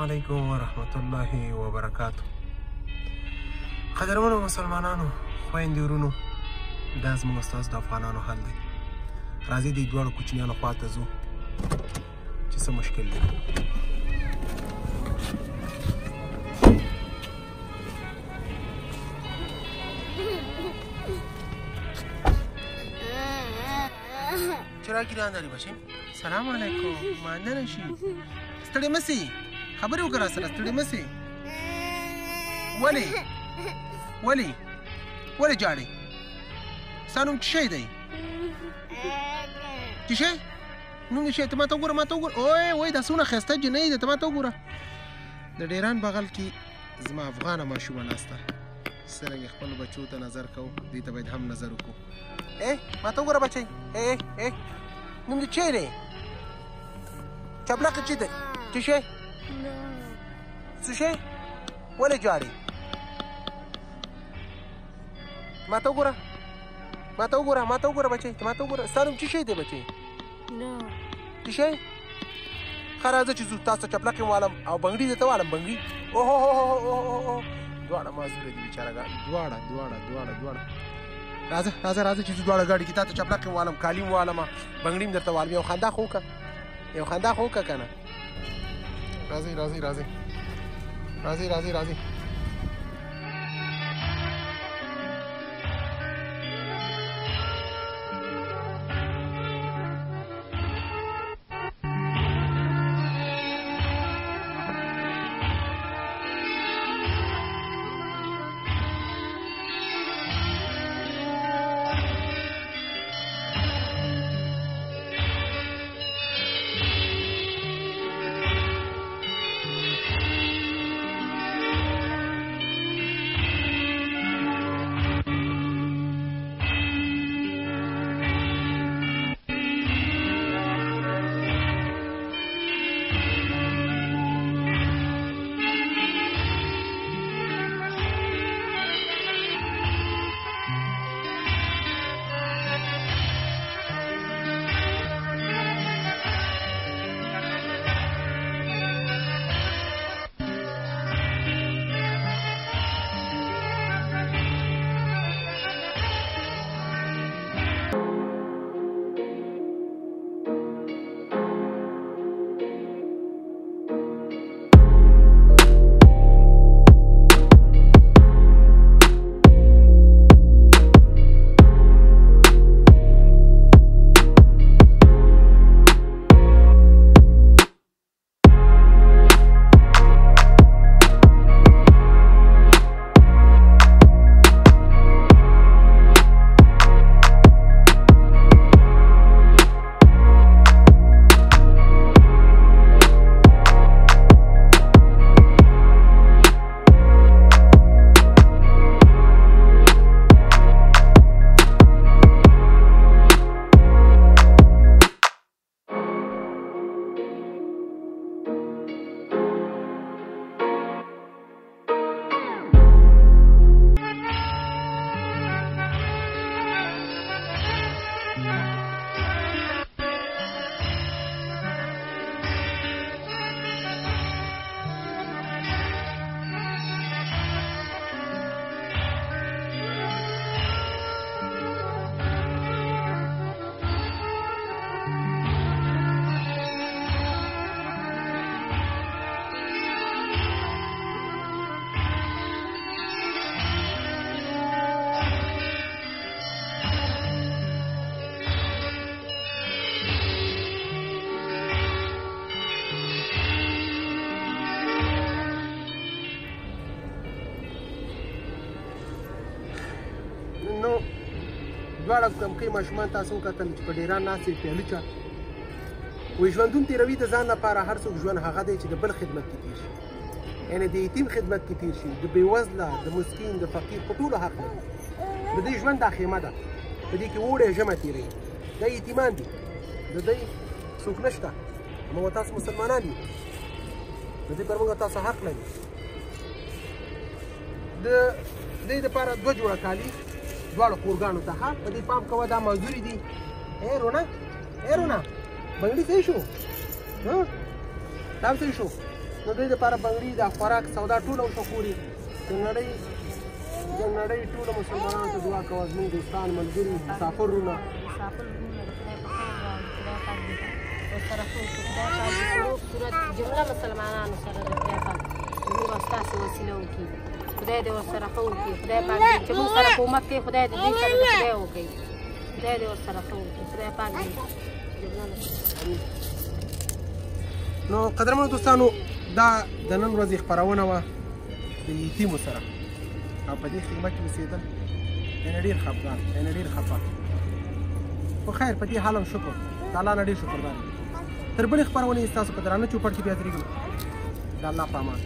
علیکم ورحمت الله وبرکاتو. قدرمنو مسلمانانو، خویندې ورونو، دا زموږ ستاسو د افغانانو حل دی. راځئ دې دواړو کوچنیانو خوا ته ځو چې څه مشکل دی. چراغ ګران دی بچې. سلام علیکم. مانده نشي، ستړی مه سئ، خبرې وکړه راسره، ستړی مه سئ. ولې جاړې؟ ستا نوم څه شی دی؟ څه شی؟ نوم دې شی؟ ته ما ته وګوره. اوی دا څومره ښایسته جنۍ ده، ته ما ته وګوره. د ډیران بغل کې زما افغانه ماشومه ناسته. څرنګه خپلو بچو ته نظر کوو، دې ته باید هم نظر وکړو. ما ته وګوره بچی. نوم دې څه دی؟ چپلقه څه دی؟ څه شی؟ څه شی؟ ولې جاړې؟ ما ته وګوره بچی، ته ما ته وګوره. ستا نوم څه شی دی بچی؟ څه شی؟ ښه راځه چې ځو، تاسو ته چپلقې والم او بنګړي درته والم. بنګړي دواړه معذوره دي بېچارهګان، دواړه. راځه چې ځو دواړه ګاډي کې، تا ته چپلقې والم، کالي م والمه، بنګړي م درته والم. یو خندا خو وکړه که نه. راځئ. دواړه کمکۍ ماشومان تاسو وکتل چې په ډیران ناست یې پیالوچه وایي ژوندون تېروي د ځان لپاره هر څوک ژوند هغه دی چې د بل خدمت کې تېر شي، یعنې د یتیم خدمت کې تېر شي، د بېوزله، د مسکین، د فقیر په ټولو حق لري. د دې ژوند دا خیمه ده، په دې کې اوړی ژمی تېروي. دا یتیمان دي، د دوی څوک نشته، موږ تاسو مسلمانان یو، د دې پر موږ تاسو حق لري. د دې دپاره 2 جوړه کالي دواړو کورګانو ته ښه په دې پام کوه، دا معذوري دي. رونا بنګړي صحیح شو، دا هم صحیح شو. نو دوی دپاره بنګړي د خوراک سودا ټوله ورته خوري د نړۍ ټولو مسلمانانو ته دعا کوه زموږ دوستان ملګري مسافر وروڼه ورسره ټول خدای پاک د ټول صورت جمله مسلمانانو سره د خدای پاک زموږ او ستاسې وسیله وکړي خدای دې ورسره ښه وکړي خدای پاک چې موږ سره په امت کې خدای د دوی سره د خدای وکړي خدای دې ورسره ښه وکړي خدای پاک دې جمله نو قدرمنو دوستانو دا د نن ورځې خپرونه وه د یتیمو سره او په دې خدمت کې اوسېدل یعنې ډېر خفګان یعنې ډېر خفه خو خیر په دې حال هم شکر د الله نه ډېر شکردار یم تر بلې خپرونې ستاسو په درانه چوپړ کې بیا درېږم د الله په امان